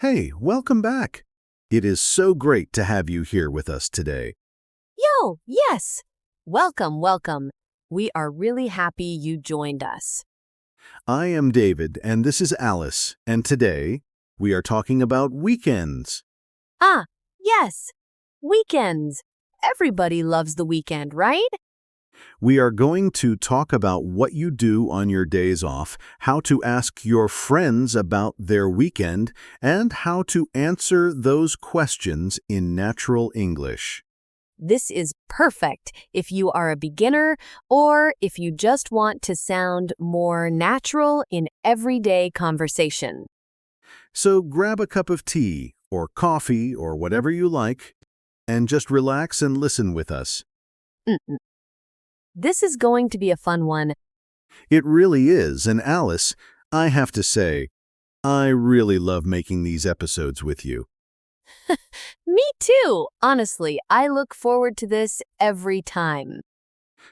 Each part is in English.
Hey, welcome back. It is so great to have you here with us today. Yo, yes. Welcome, welcome. We are really happy you joined us. I am David, and this is Alice, and today we are talking about weekends. Ah, yes. Weekends. Everybody loves the weekend, right? We are going to talk about what you do on your days off, how to ask your friends about their weekend, and how to answer those questions in natural English. This is perfect if you are a beginner or if you just want to sound more natural in everyday conversation. So grab a cup of tea, or coffee, or whatever you like, and just relax and listen with us. Mm-mm. This is going to be a fun one. It really is, and Alice, I have to say, I really love making these episodes with you. Me too. Honestly, I look forward to this every time.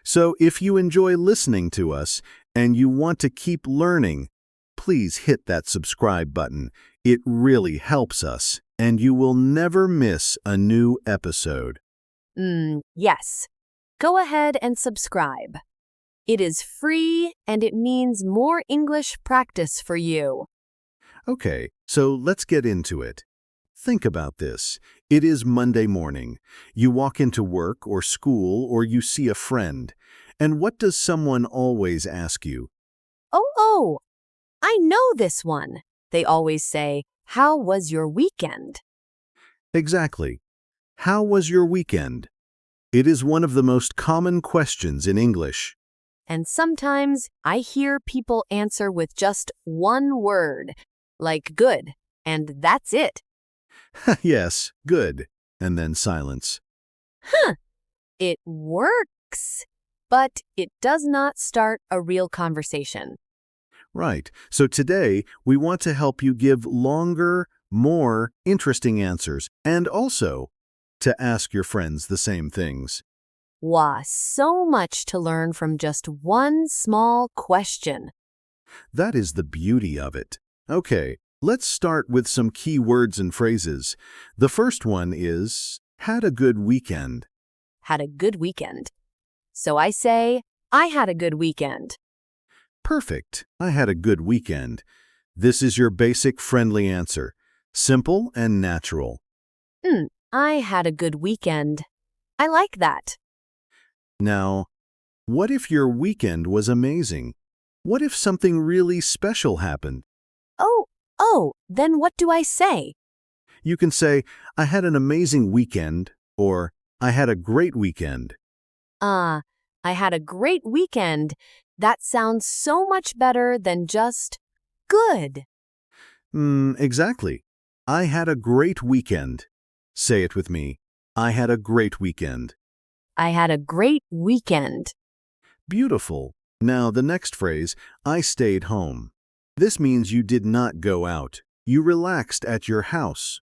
So if you enjoy listening to us and you want to keep learning, please hit that subscribe button. It really helps us, and you will never miss a new episode. Yes. Go ahead and subscribe. It is free and it means more English practice for you. Okay, so let's get into it. Think about this. It is Monday morning. You walk into work or school or you see a friend. And what does someone always ask you? Oh, I know this one. They always say, "How was your weekend?" Exactly. How was your weekend? It is one of the most common questions in English. And sometimes I hear people answer with just one word, like good, and that's it. Yes, good. And then silence. Huh, it works, but it does not start a real conversation. Right. So today, we want to help you give longer, more interesting answers, and also to ask your friends the same things. Wow, so much to learn from just one small question. That is the beauty of it. Okay, let's start with some key words and phrases. The first one is, had a good weekend. Had a good weekend. So I say, I had a good weekend. Perfect. I had a good weekend. This is your basic friendly answer. Simple and natural. I had a good weekend. I like that. Now, what if your weekend was amazing? What if something really special happened? Then what do I say? You can say, I had an amazing weekend, or I had a great weekend. I had a great weekend. That sounds so much better than just good. Exactly. I had a great weekend. Say it with me. I had a great weekend. I had a great weekend. Beautiful. Now the next phrase, I stayed home. This means you did not go out. You relaxed at your house.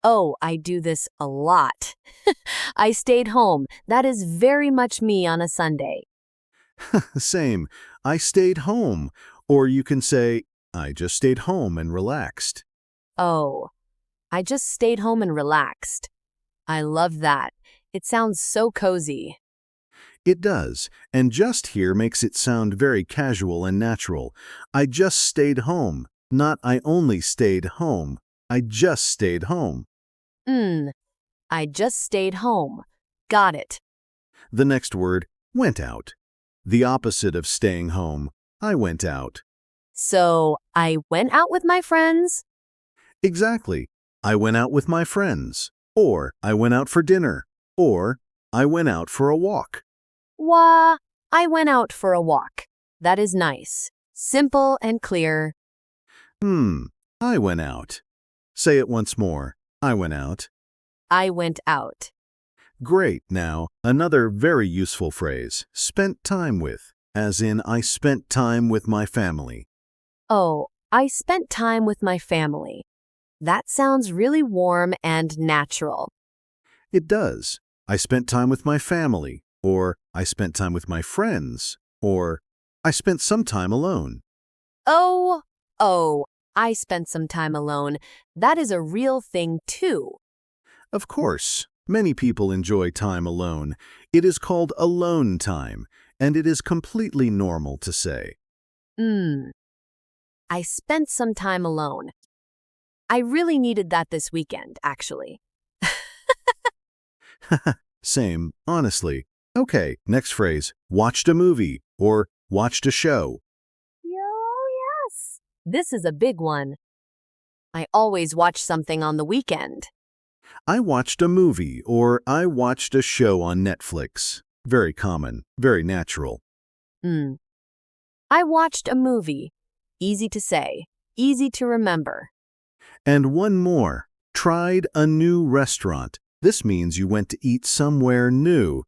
Oh, I do this a lot. I stayed home. That is very much me on a Sunday. Same. I stayed home. Or you can say, I just stayed home and relaxed. Oh, I just stayed home and relaxed. I love that. It sounds so cozy. It does, and just here makes it sound very casual and natural. I just stayed home, not I only stayed home. I just stayed home. I just stayed home. Got it. The next word, went out. The opposite of staying home. I went out. So I went out with my friends. Exactly. I went out with my friends. Or I went out for dinner. Or I went out for a walk. Wah, I went out for a walk. That is nice. Simple and clear. I went out. Say it once more. I went out. I went out. Great. Now, another very useful phrase, spent time with, as in I spent time with my family. Oh, I spent time with my family. That sounds really warm and natural. It does. I spent time with my family, or I spent time with my friends, or I spent some time alone. Oh, I spent some time alone. That is a real thing, too. Of course, many people enjoy time alone. It is called alone time, and it is completely normal to say. Hmm. I spent some time alone. I really needed that this weekend, actually. Same, honestly. Okay, next phrase, watched a movie or watched a show. Yes. This is a big one. I always watch something on the weekend. I watched a movie or I watched a show on Netflix. Very common, very natural. Hmm. I watched a movie. Easy to say, easy to remember. And one more, tried a new restaurant. This means you went to eat somewhere new.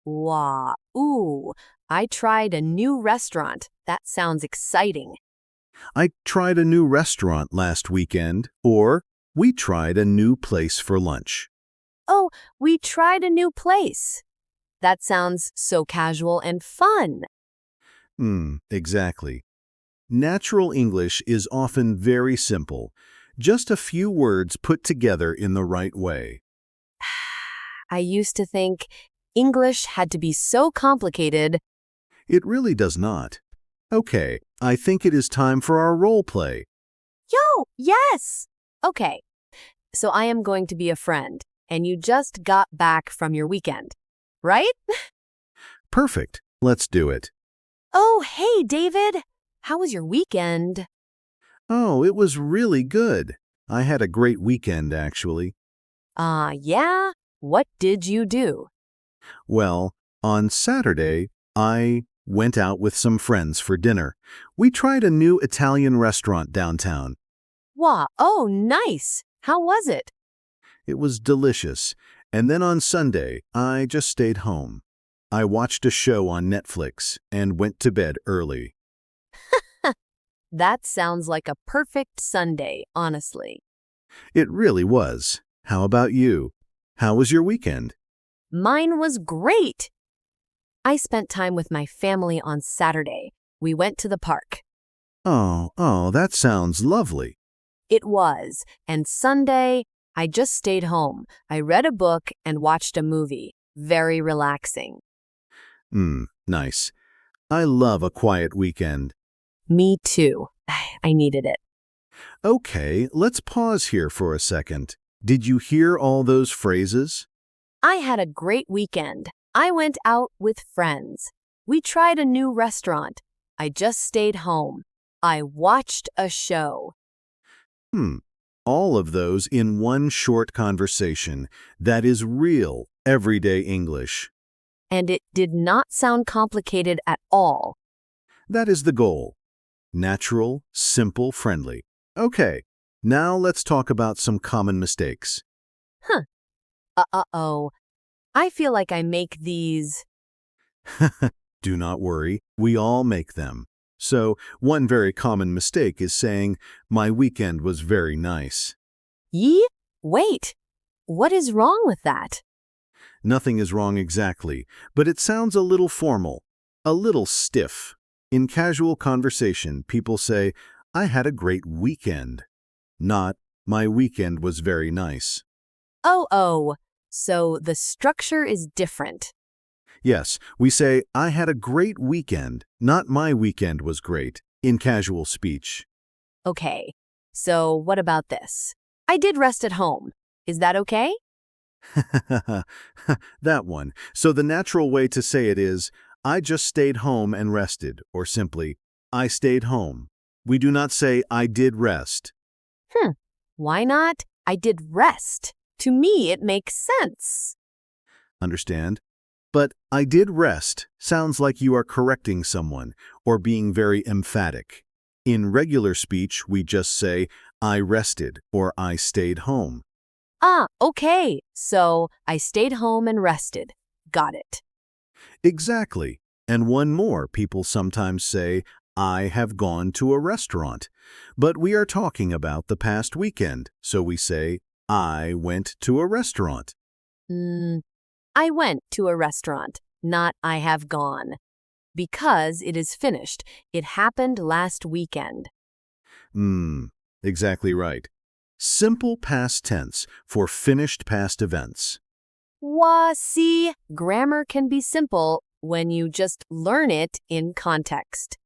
Wow. Ooh, I tried a new restaurant. That sounds exciting. I tried a new restaurant last weekend, or we tried a new place for lunch. Oh, we tried a new place. That sounds so casual and fun. Exactly. Natural English is often very simple, just a few words put together in the right way. I used to think English had to be so complicated. It really does not. Okay, I think it is time for our role play. Yo, yes! Okay, so I am going to be a friend, and you just got back from your weekend, right? Perfect. Let's do it. Oh, hey, David. How was your weekend? Oh, it was really good. I had a great weekend, actually. Yeah? What did you do? Well, on Saturday, I went out with some friends for dinner. We tried a new Italian restaurant downtown. Wow, oh, nice. How was it? It was delicious. And then on Sunday, I just stayed home. I watched a show on Netflix and went to bed early. That sounds like a perfect Sunday, honestly. It really was. How about you? How was your weekend? Mine was great. I spent time with my family on Saturday. We went to the park. Oh, that sounds lovely. It was. And Sunday, I just stayed home. I read a book and watched a movie. Very relaxing. Nice. I love a quiet weekend. Me too. I needed it. Okay, let's pause here for a second. Did you hear all those phrases? I had a great weekend. I went out with friends. We tried a new restaurant. I just stayed home. I watched a show. All of those in one short conversation. That is real, everyday English. And it did not sound complicated at all. That is the goal. Natural, simple, friendly. Okay, now let's talk about some common mistakes. Huh. Uh-oh. I feel like I make these. Do not worry, we all make them. So, one very common mistake is saying, my weekend was very nice. Wait. What is wrong with that? Nothing is wrong exactly, but it sounds a little formal, a little stiff. In casual conversation, people say, I had a great weekend. Not, my weekend was very nice. Oh. So the structure is different. Yes, we say, I had a great weekend, not my weekend was great, in casual speech. Okay. So what about this? I did rest at home. Is that okay? That one. So the natural way to say it is, I just stayed home and rested, or simply, I stayed home. We do not say, I did rest. Why not? I did rest. To me, it makes sense. Understand? But I did rest sounds like you are correcting someone or being very emphatic. In regular speech, we just say, I rested or I stayed home. Okay. So I stayed home and rested. Got it. Exactly. And one more, people sometimes say, I have gone to a restaurant. But we are talking about the past weekend, so we say, I went to a restaurant. I went to a restaurant, not I have gone. Because it is finished. It happened last weekend. Exactly right. Simple past tense for finished past events. See, grammar can be simple when you just learn it in context.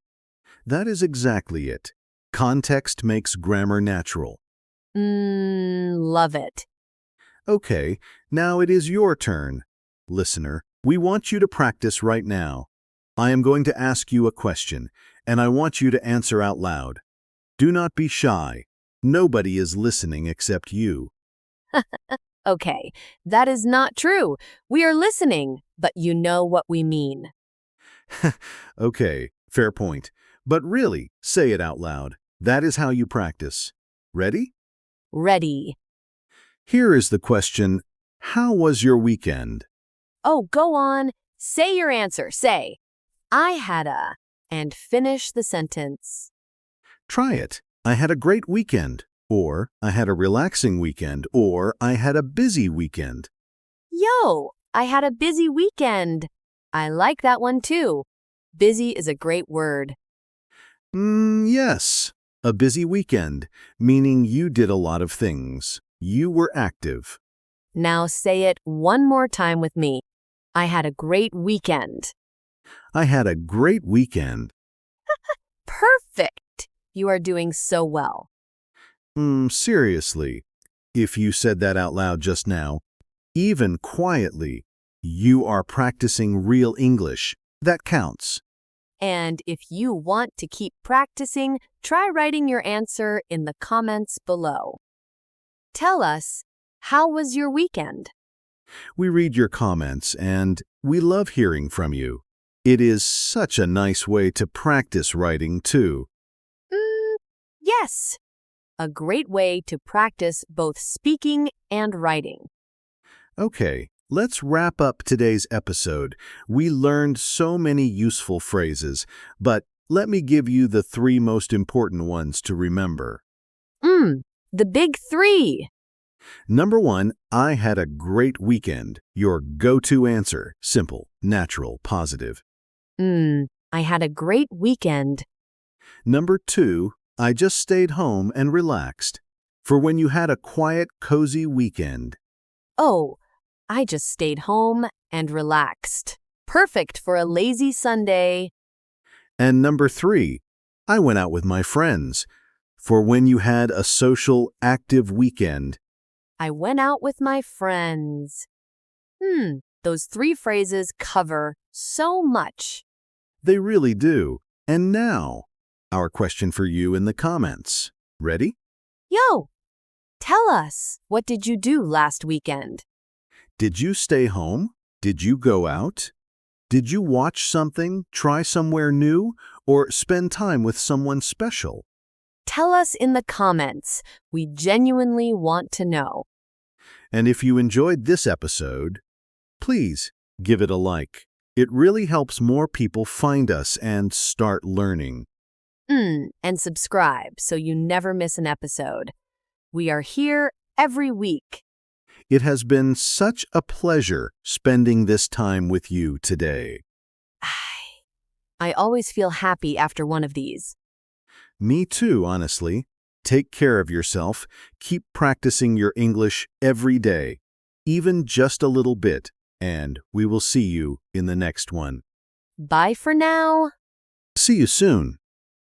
That is exactly it. Context makes grammar natural. Love it. Okay, now it is your turn. Listener, we want you to practice right now. I am going to ask you a question, and I want you to answer out loud. Do not be shy. Nobody is listening except you. Okay, that is not true. We are listening, but you know what we mean. Okay, fair point. But really, say it out loud. That is how you practice. Ready? Ready. Here is the question, how was your weekend? Oh, go on. Say your answer. Say, I had a, and finish the sentence. Try it. I had a great weekend. Or, I had a relaxing weekend. Or, I had a busy weekend. Yo, I had a busy weekend. I like that one too. Busy is a great word. Yes. A busy weekend, meaning you did a lot of things. You were active. Now say it one more time with me. I had a great weekend. I had a great weekend. Perfect. You are doing so well. Seriously. If you said that out loud just now, even quietly, you are practicing real English. That counts. And if you want to keep practicing, try writing your answer in the comments below. Tell us, how was your weekend? We read your comments and we love hearing from you. It is such a nice way to practice writing, too. Yes, a great way to practice both speaking and writing. Okay, let's wrap up today's episode. We learned so many useful phrases, but let me give you the 3 most important ones to remember. The big 3. Number 1, I had a great weekend. Your go-to answer, simple, natural, positive. I had a great weekend. Number 2, I just stayed home and relaxed. For when you had a quiet, cozy weekend. Oh, I just stayed home and relaxed. Perfect for a lazy Sunday. And number 3, I went out with my friends. For when you had a social, active weekend. I went out with my friends. Those 3 phrases cover so much. They really do. And now, our question for you in the comments. Ready? Yo, tell us, what did you do last weekend? Did you stay home? Did you go out? Did you watch something, try somewhere new, or spend time with someone special? Tell us in the comments. We genuinely want to know. And if you enjoyed this episode, please give it a like. It really helps more people find us and start learning. And subscribe so you never miss an episode. We are here every week. It has been such a pleasure spending this time with you today. I always feel happy after one of these. Me too, honestly. Take care of yourself. Keep practicing your English every day, even just a little bit, and we will see you in the next one. Bye for now. See you soon.